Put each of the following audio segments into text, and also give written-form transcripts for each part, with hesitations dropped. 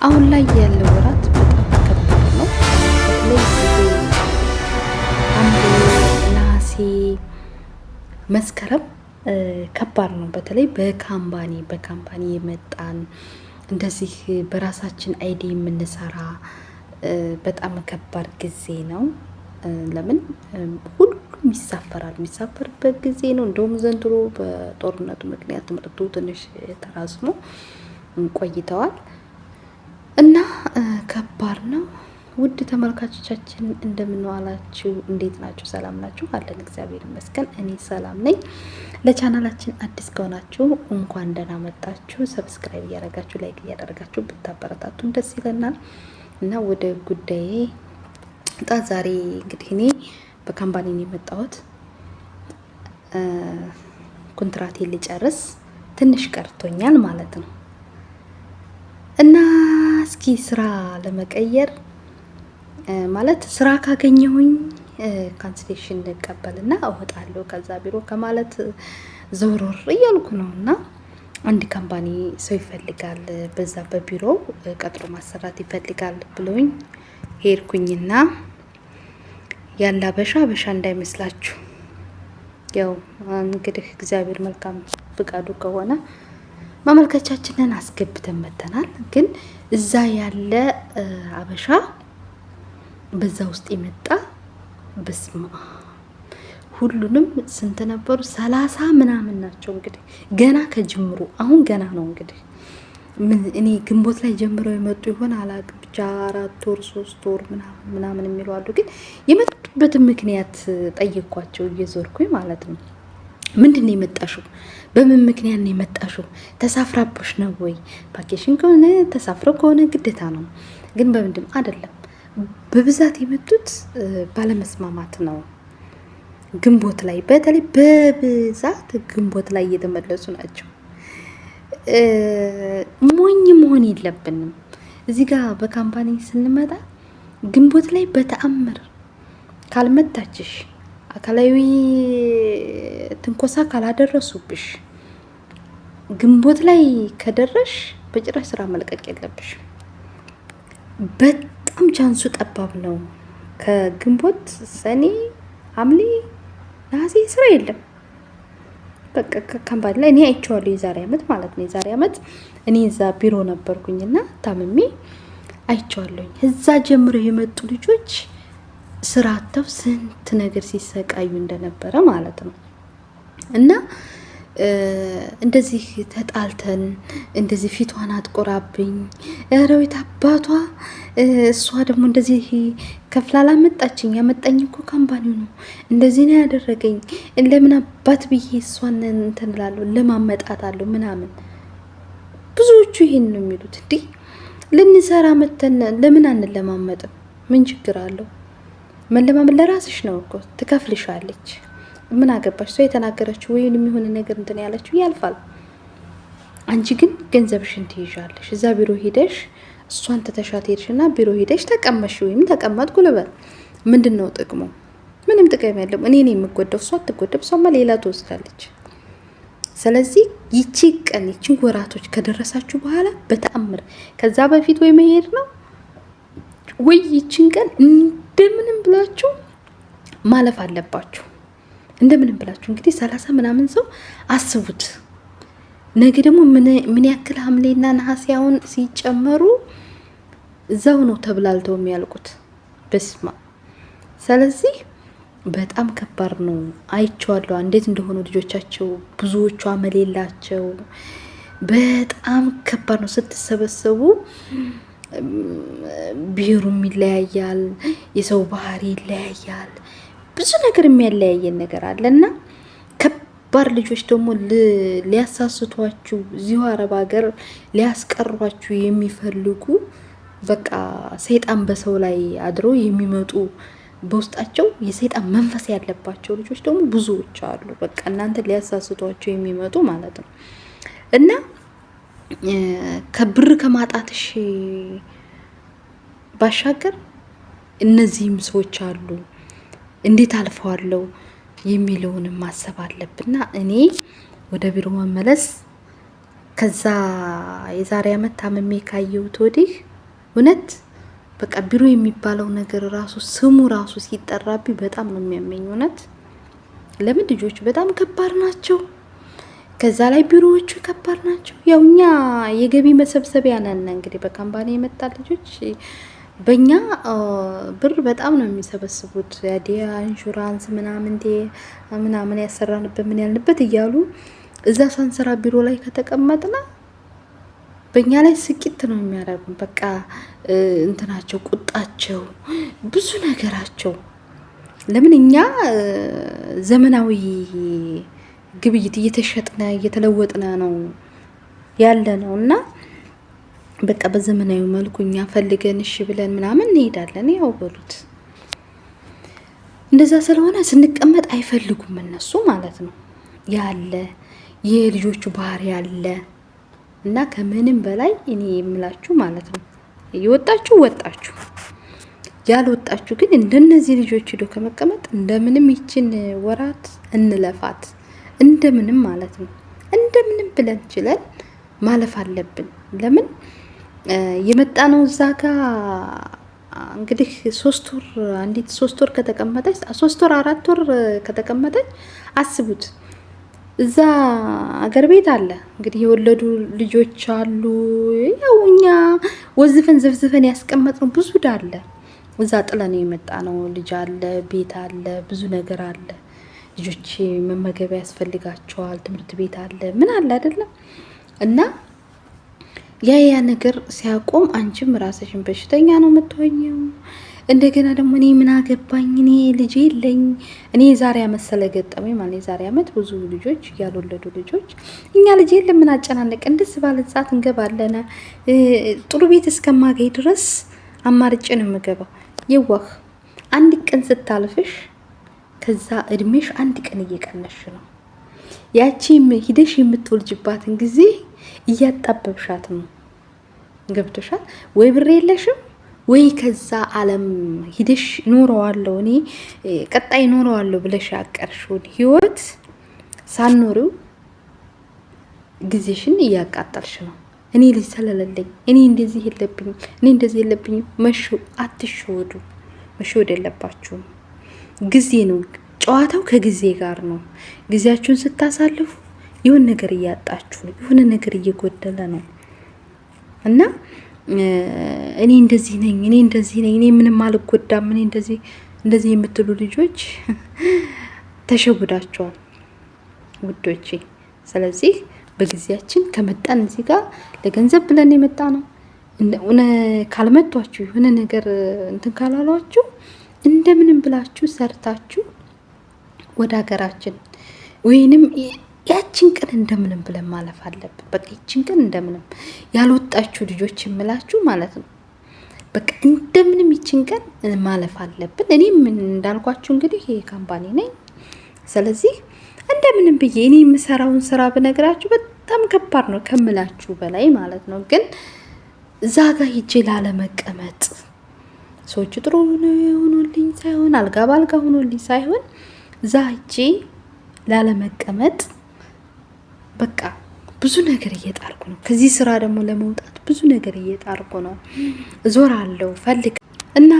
አሁን ላይ ያለው ወራት በጣም ከባድ ነው። በተለይ ሐምሌ፣ ነሐሴ፣ መስከረም ከባድ ነው። በተለይ በካምፓኒ የመጣን እንደዚህ በራሳችን አይዲ የምንሰራ በጣም ከባድ ጊዜ ነው። ለምን ሁሉም የሚሳፈርበት ጊዜ ነው። እንደውም ዘንድሮ በጦርነቱ ምክንያት ትምህርቱ ትንሽ ተራዝሞ ቆይተዋል እና ከባድ ነው። ውድ ተመልካቾቻችን እንደምን ዋላችሁ? እንዴት ናችሁ? ሰላም ናችሁ? አለን እግዚአብሔር ይመስገን፣ እኔ ሰላም ነኝ። ለቻናላችን አዲስ ከሆናችሁ እንኳን ደህና መጣችሁ። ሰብስክራይብ እያደረጋችሁ ላይክ እያደረጋችሁ ብታበረታቱን ደስ ይለናል። እና ወደ ጉዳዬ ዛሬ እንግዲህ እኔ በካምፓኒ ነው የመጣሁት። ኮንትራቴን ልጨርስ ትንሽ ቀርቶኛል ማለት ነው እና እስኪ ስራ ለመቀየር ማለት ስራ ካገኘሁኝ ካንስሌሽን ልቀበልና እወጣለሁ ከዛ ቢሮ ከማለት ዘውሮር እያልኩ ነው። እና አንድ ካምፓኒ ሰው ይፈልጋል፣ በዛ በቢሮ ቀጥሮ ማሰራት ይፈልጋል ብለውኝ ሄድኩኝና ያለ በሻ እንዳይመስላችሁ። ያው እንግዲህ እግዚአብሔር መልካም ፍቃዱ ከሆነ ማመልከቻችንን አስገብተን መተናል። ግን እዛ ያለ አበሻ በዛ ውስጥ የመጣ በስማ ሁሉንም ስንት ነበሩ? 30 ምናምን ናቸው። እንግዲህ ገና ከጅምሩ አሁን ገና ነው እንግዲህ እኔ ግንቦት ላይ ጀምረው የመጡ ይሆን አላውቅም። ብቻ 4 ወር 3 ወር ምናምን የሚሉ አሉ። ግን የመጡበትን ምክንያት ጠየኳቸው እየዞርኩኝ ማለት ነው። ምንድን ነው የመጣሽው? በምን ምክንያት ነው የመጣሽው? ተሳፍራቦሽ ነው ወይ? ቫኬሽን ከሆነ ተሳፍረው ከሆነ ግዴታ ነው። ግን በምንድን አይደለም። በብዛት የመጡት ባለመስማማት ነው። ግንቦት ላይ በተለይ በብዛት ግንቦት ላይ እየተመለሱ ናቸው። ሞኝ መሆን የለብንም። እዚህ ጋር በካምፓኒ ስንመጣ ግንቦት ላይ በተአምር ካልመታችሽ አካላዊ ትንኮሳ ካላደረሱብሽ ግንቦት ላይ ከደረሽ በጭራሽ ስራ መልቀቅ የለብሽ። በጣም ቻንሱ ጠባብ ነው። ከግንቦት ሰኔ፣ ሐምሌ፣ ነሐሴ ስራ የለም። በቃ ካምፓኒ ላይ እኔ አይቼዋለሁ። የዛሬ አመት ማለት ነው። የዛሬ አመት እኔ እዛ ቢሮ ነበርኩኝና ታምሜ አይቼዋለሁኝ። እዛ ጀምሮ የመጡ ልጆች ስራ አጥተው ስንት ነገር ሲሰቃዩ እንደነበረ ማለት ነው። እና እንደዚህ ተጣልተን እንደዚህ ፊቷን አጥቆራብኝ ረዊት አባቷ እሷ ደግሞ እንደዚህ ከፍላላ መጣችኝ። ያመጣኝ እኮ ካምፓኒው ነው፣ እንደዚህ ነው ያደረገኝ። ለምን አባት ብዬ እሷን እንትን እላለሁ፣ ለማመጣት አለሁ ምናምን። ብዙዎቹ ይሄን ነው የሚሉት። እንዲህ ልንሰራ መተን ለምን አንለማመጥም? ምን ችግር አለው? መለማመድ ለራስሽ ነው እኮ ትከፍልሻለች። ምን አገባሽ? ሰው የተናገረችው ወይም የሚሆን ነገር እንትን ያለችው ያልፋል። አንቺ ግን ገንዘብሽን ትይዣለሽ። እዛ ቢሮ ሄደሽ እሷን ተተሻት ሄድሽና ቢሮ ሄደሽ ተቀመሽ ወይም ተቀመጥኩ ልበል። ምንድን ነው ጥቅሙ? ምንም ጥቅም የለም። እኔ ነኝ የምጎደው፣ እሷ አትጎደብ። እሷማ ሌላ ትወስዳለች። ስለዚህ ይቺ ቀን ይቺ ወራቶች ከደረሳችሁ በኋላ በተአምር ከዛ በፊት ወይ መሄድ ነው ወይ ይቺን ቀን እንደምንም ብላችሁ ማለፍ አለባችሁ። እንደምንም ብላችሁ እንግዲህ 30 ምናምን ሰው አስቡት። ነገ ደግሞ ምን ያክል ሐምሌና ነሐሴ አሁን ሲጨመሩ እዛው ነው ተብላልተው የሚያልቁት። በስማ ስለዚህ በጣም ከባድ ነው። አይቼዋለሁ እንዴት እንደሆኑ ልጆቻቸው ብዙዎቹ አመል የላቸው። በጣም ከባድ ነው። ስትሰበሰቡ ብሔሩም ይለያያል፣ የሰው ባህሪ ይለያያል። ብዙ ነገር የሚያለያየን ነገር አለና ከባድ ልጆች ደግሞ ሊያሳስቷችሁ እዚሁ አረብ ሀገር ሊያስቀሯችሁ የሚፈልጉ በቃ ሰይጣን በሰው ላይ አድሮ የሚመጡ በውስጣቸው የሰይጣን መንፈስ ያለባቸው ልጆች ደግሞ ብዙዎች አሉ። በቃ እናንተ ሊያሳስቷቸው የሚመጡ ማለት ነው። እና ከብር ከማጣትሽ ባሻገር እነዚህም ሰዎች አሉ። እንዴት አልፈዋለሁ የሚለውንም ማሰብ አለብና እኔ ወደ ቢሮ መመለስ ከዛ የዛሬ አመት ታምሜ ካየሁት ወዲህ እውነት በቃ ቢሮ የሚባለው ነገር ራሱ ስሙ ራሱ ሲጠራብኝ በጣም ነው የሚያመኝ። እውነት ለምን ልጆቹ በጣም ከባድ ናቸው። ከዛ ላይ ቢሮዎቹ ከባድ ናቸው። ያው እኛ የገቢ መሰብሰቢያ ነን እንግዲህ በካምፓኒ የመጣ ልጆች በእኛ ብር በጣም ነው የሚሰበስቡት። ያዲያ ኢንሹራንስ ምናምን ያሰራንበት ምን ያልንበት እያሉ እዛ ሳንሰራ ቢሮ ላይ ከተቀመጥና በእኛ ላይ ስቂት ነው የሚያደርጉን። በቃ እንትናቸው፣ ቁጣቸው፣ ብዙ ነገራቸው። ለምን እኛ ዘመናዊ ግብይት እየተሸጥነ እየተለወጥነ ነው ያለ ነው እና በቃ በዘመናዊ መልኩ እኛ ፈልገን እሺ ብለን ምናምን እንሄዳለን። ያው በሉት እንደዛ ስለሆነ ስንቀመጥ አይፈልጉም እነሱ ማለት ነው። ያለ የልጆቹ ባህሪ ያለ እና ከምንም በላይ እኔ የምላችሁ ማለት ነው የወጣችሁ ወጣችሁ፣ ያልወጣችሁ ግን እንደነዚህ ልጆች ሄዶ ከመቀመጥ እንደምንም ይችን ወራት እንለፋት እንደምንም ማለት ነው። እንደምንም ብለን ችለን ማለፍ አለብን። ለምን የመጣ ነው እዛ ጋ እንግዲህ 3 ወር አንዲት 3 ወር ከተቀመጠች 3 ወር 4 ወር ከተቀመጠች አስቡት። እዛ አገር ቤት አለ እንግዲህ የወለዱ ልጆች አሉ። ያው እኛ ወዝፈን ዘፍዝፈን ያስቀመጥነው ብዙ ዳለ እዛ ጥለን የመጣ ነው። ልጅ አለ፣ ቤት አለ፣ ብዙ ነገር አለ። ልጆች መመገቢያ ያስፈልጋቸዋል፣ ትምህርት ቤት አለ፣ ምን አለ አይደለም። እና ያ ነገር ሲያቆም አንቺም ራስሽን በሽተኛ ነው የምትሆኝው። እንደገና ደግሞ እኔ ምን አገባኝ፣ እኔ ልጅ የለኝ። እኔ የዛሬ አመት ስለገጠመኝ ማለት የዛሬ አመት ብዙ ልጆች ያልወለዱ ልጆች እኛ ልጅ የለም ምን አጨናነቀን፣ ደስ ባለን ሰዓት እንገባለን። ጥሩ ቤት እስከማገኝ ድረስ አማርጬ ነው የምገባው። የዋህ አንድ ቀን ስታልፍሽ ከዛ እድሜሽ አንድ ቀን እየቀነሽ ነው። ያቺም ሂደሽ የምትወልጅባትን ጊዜ እያጣበብሻት ነው። ገብቶሻል ወይ? ብር የለሽም ወይ ከዛ ዓለም ሂደሽ ኖረዋለሁ እኔ ቀጣይ ኖረዋለሁ ብለሽ ያቀርሽውን ህይወት ሳኖሪው ጊዜሽን እያቃጠልሽ ነው። እኔ ልጅ ስለሌለኝ እኔ እንደዚህ የለብኝም እኔ እንደዚህ የለብኝም። አትሸወዱ። መሸወድ የለባችሁም። ጊዜ ነው ጨዋታው፣ ከጊዜ ጋር ነው። ጊዜያችሁን ስታሳልፉ የሆነ ነገር እያጣችሁ ነው፣ የሆነ ነገር እየጎደለ ነው እና እኔ እንደዚህ ነኝ እኔ እንደዚህ ነኝ እኔ ምንም አልጎዳም እኔ እንደዚህ የምትሉ ልጆች ተሸውዳቸዋል ውዶቼ። ስለዚህ በጊዜያችን ከመጣን እዚህ ጋር ለገንዘብ ብለን የመጣ ነው። ካልመቷችሁ የሆነ ነገር እንትን ካላሏችሁ እንደምንም ብላችሁ ሰርታችሁ ወደ ሀገራችን ወይንም ያችን ቀን እንደምንም ብለን ማለፍ አለብን። በቃ ያችን ቀን እንደምንም ያልወጣችሁ ልጆች የምላችሁ ማለት ነው። በቃ እንደምንም ይችን ቀን ማለፍ አለብን። እኔም እንዳልኳችሁ እንግዲህ ይሄ ካምፓኒ ነኝ። ስለዚህ እንደምንም ብዬ እኔ የምሰራውን ስራ ብነግራችሁ በጣም ከባድ ነው ከምላችሁ በላይ ማለት ነው። ግን እዛ ጋር ሂጄ ላለመቀመጥ ሰዎች ጥሩ ሆኖልኝ ሳይሆን አልጋ ባልጋ ሆኖልኝ ሳይሆን እዛ ሂጄ ላለመቀመጥ በቃ ብዙ ነገር እየጣርኩ ነው። ከዚህ ስራ ደግሞ ለመውጣት ብዙ ነገር እየጣርኩ ነው። እዞራለሁ ፈልግ እና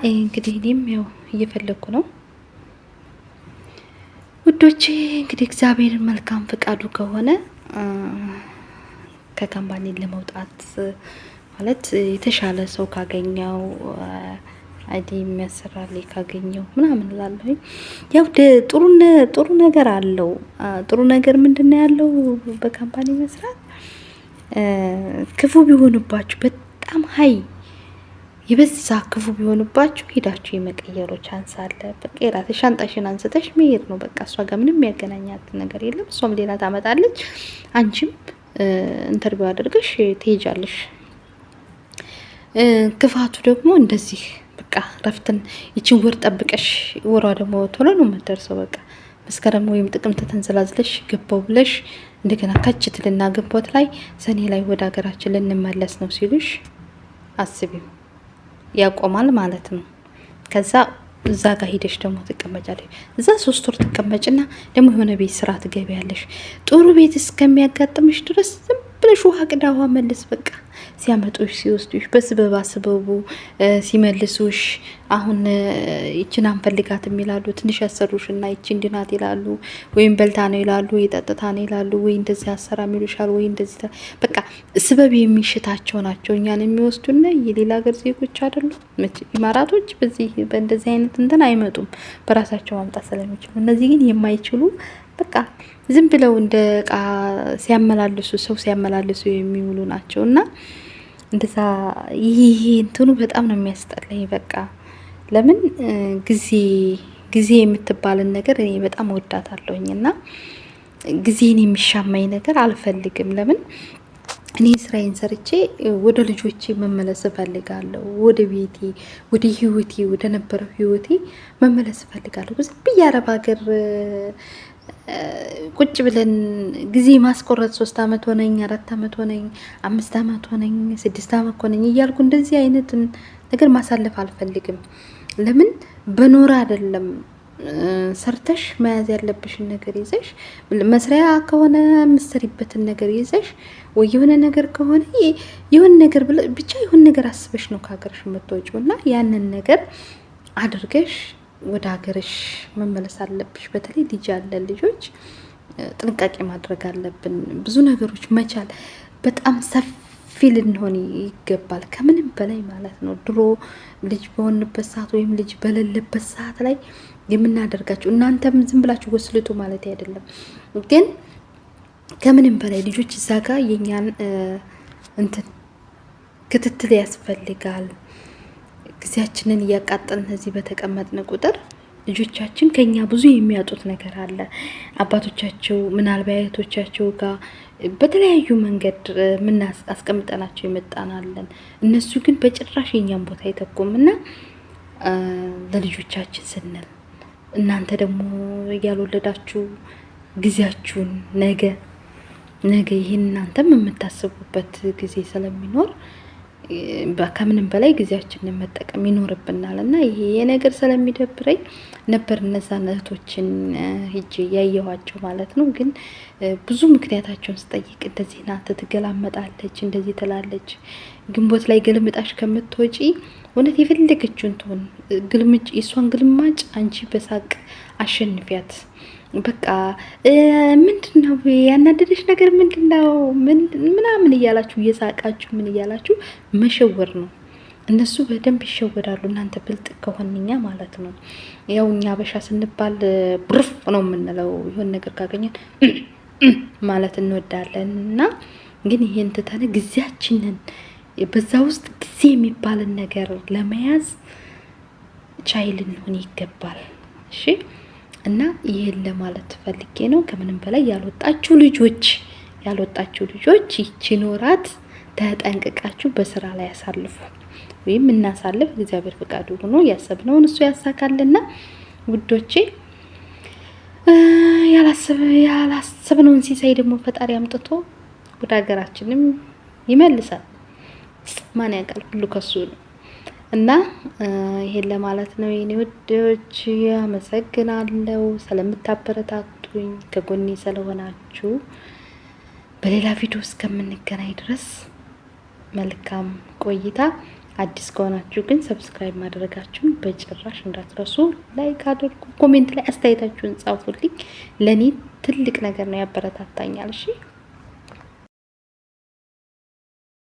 እንግዲህ እኔም ያው እየፈለግኩ ነው ውዶቼ። እንግዲህ እግዚአብሔር መልካም ፈቃዱ ከሆነ ከካምፓኒ ለመውጣት ማለት የተሻለ ሰው ካገኘው አይዲ የሚያሰራልኝ ካገኘው ምናምን እላለሁ። ያው ጥሩ ነገር አለው። ጥሩ ነገር ምንድነው ያለው በካምፓኒ መስራት? ክፉ ቢሆንባችሁ በጣም ሀይ የበዛ ክፉ ቢሆንባችሁ ሄዳችሁ የመቀየሩ ቻንስ አለ። በቃ የራስሽ ሻንጣሽን አንስተሽ መሄድ ነው። በቃ እሷ ጋር ምንም ያገናኛት ነገር የለም። እሷም ሌላ ታመጣለች፣ አንቺም ኢንተርቪው አድርገሽ ትሄጃለሽ። ክፋቱ ደግሞ እንደዚህ በቃ ረፍትን ይችን ወር ጠብቀሽ ወሯ ደግሞ ቶሎ ነው የምትደርሰው። በቃ መስከረም ወይም ጥቅምት ተንዘላዝለሽ ገባው ብለሽ እንደገና ከችትልና ግንቦት ላይ ሰኔ ላይ ወደ ሀገራችን ልንመለስ ነው ሲሉሽ አስቢው፣ ያቆማል ማለት ነው። ከዛ እዛ ጋር ሄደሽ ደግሞ ትቀመጫለሽ። እዛ 3 ወር ትቀመጭና ደግሞ የሆነ ቤት ስራ ትገቢያለሽ። ጥሩ ቤት እስከሚያጋጥምሽ ድረስ ዝም ብለሽ ውሃ ቅዳ ውሃ መልስ። በቃ ሲያመጡሽ ሲወስዱሽ በስበባ ስበቡ ሲመልሱሽ፣ አሁን ይችን አንፈልጋትም ይላሉ። ትንሽ ያሰሩሽ እና ይቺ እንድናት ይላሉ፣ ወይም በልታ ነው ይላሉ፣ ወይ ጠጥታ ነው ይላሉ፣ ወይ እንደዚህ አሰራም ይሉሻል፣ ወይ እንደዚህ በቃ ስበብ የሚሽታቸው ናቸው እኛን የሚወስዱና የሌላ ሀገር ዜጎች አይደሉ። ኢማራቶች በእንደዚህ አይነት እንትን አይመጡም፣ በራሳቸው ማምጣት ስለሚችሉ። እነዚህ ግን የማይችሉ በቃ ዝም ብለው እንደ እቃ ሲያመላልሱ ሰው ሲያመላልሱ የሚውሉ ናቸው። እና እንደዛ ይሄ እንትኑ በጣም ነው የሚያስጠላኝ። በቃ ለምን ጊዜ የምትባልን ነገር እኔ በጣም ወዳታለሁኝ እና ጊዜን የሚሻማኝ ነገር አልፈልግም። ለምን እኔ ስራዬን ሰርቼ ወደ ልጆቼ መመለስ እፈልጋለሁ። ወደ ቤቴ፣ ወደ ህይወቴ፣ ወደ ነበረው ህይወቴ መመለስ እፈልጋለሁ። ዝም ብዬ አረብ ሀገር ቁጭ ብለን ጊዜ ማስቆረጥ 3 አመት ሆነኝ፣ 4 አመት ሆነኝ፣ 5 አመት ሆነኝ፣ 6 አመት ሆነኝ እያልኩ እንደዚህ አይነት ነገር ማሳለፍ አልፈልግም። ለምን በኖር አይደለም ሰርተሽ መያዝ ያለብሽን ነገር ይዘሽ፣ መስሪያ ከሆነ የምትሰሪበትን ነገር ይዘሽ፣ ወይ የሆነ ነገር ከሆነ የሆነ ነገር ብቻ የሆነ ነገር አስበሽ ነው ከሀገርሽ የምትወጪው እና ያንን ነገር አድርገሽ ወደ ሀገርሽ መመለስ አለብሽ። በተለይ ልጅ ያለን ልጆች ጥንቃቄ ማድረግ አለብን። ብዙ ነገሮች መቻል በጣም ሰፊ ልንሆን ይገባል፣ ከምንም በላይ ማለት ነው። ድሮ ልጅ በሆንበት ሰዓት ወይም ልጅ በሌለበት ሰዓት ላይ የምናደርጋቸው እናንተም ዝም ብላችሁ ወስልቱ ማለት አይደለም፣ ግን ከምንም በላይ ልጆች እዛ ጋር የኛን እንትን ክትትል ያስፈልጋል። ጊዜያችንን እያቃጠልን እዚህ በተቀመጥን ቁጥር ልጆቻችን ከኛ ብዙ የሚያጡት ነገር አለ። አባቶቻቸው ምናልባት አያቶቻቸው ጋር በተለያዩ መንገድ አስቀምጠናቸው ይመጣናለን። እነሱ ግን በጭራሽ የኛን ቦታ አይተኩም እና ለልጆቻችን ስንል እናንተ ደግሞ ያልወለዳችሁ ጊዜያችሁን ነገ ይህን እናንተም የምታስቡበት ጊዜ ስለሚኖር ከምንም በላይ ጊዜያችንን መጠቀም ይኖርብናል እና ይሄ የነገር ስለሚደብረኝ ነበር እነዛን እህቶችን ሂጄ ያየኋቸው ማለት ነው። ግን ብዙ ምክንያታቸውን ስጠይቅ እንደዚህ ናት፣ ትገላመጣለች፣ እንደዚህ ትላለች። ግንቦት ላይ ገልምጣሽ ከምትወጪ እውነት የፈለገችውን ትሆን ግልምጭ፣ የእሷን ግልማጭ አንቺ በሳቅ አሸንፊያት። በቃ ምንድነው ያናደደሽ ነገር ምንድነው ምናምን እያላችሁ እየሳቃችሁ ምን እያላችሁ መሸወር ነው። እነሱ በደንብ ይሸወዳሉ፣ እናንተ ብልጥ ከሆንኛ ማለት ነው። ያው እኛ አበሻ ስንባል ብርፍ ነው የምንለው፣ ይሆን ነገር ካገኘን ማለት እንወዳለን። እና ግን ይሄን ትተን ጊዜያችንን በዛ ውስጥ ጊዜ የሚባልን ነገር ለመያዝ ቻይ ልንሆን ይገባል። እሺ። እና ይሄን ለማለት ፈልጌ ነው። ከምንም በላይ ያልወጣችሁ ልጆች ይቺን ወራት ተጠንቅቃችሁ በስራ ላይ ያሳልፉ፣ ወይም እናሳልፍ። እግዚአብሔር ፈቃዱ ሆኖ ያሰብነውን እሱ ያሳካልና ውዶቼ፣ ያላሰብነውን ሲሳይ ደግሞ ፈጣሪ አምጥቶ ወደ ሀገራችንም ይመልሳል። ማን ያውቃል? ሁሉ ከሱ ነው። እና ይሄን ለማለት ነው የኔ ውዶች። አመሰግናለሁ ስለምታበረታቱኝ፣ ከጎኔ ስለሆናችሁ። በሌላ ቪዲዮ እስከምንገናኝ ድረስ መልካም ቆይታ። አዲስ ከሆናችሁ ግን ሰብስክራይብ ማድረጋችሁን በጭራሽ እንዳትረሱ። ላይክ አድርጉ፣ ኮሜንት ላይ አስተያየታችሁን ጻፉልኝ። ለኔ ትልቅ ነገር ነው፣ ያበረታታኛል። እሺ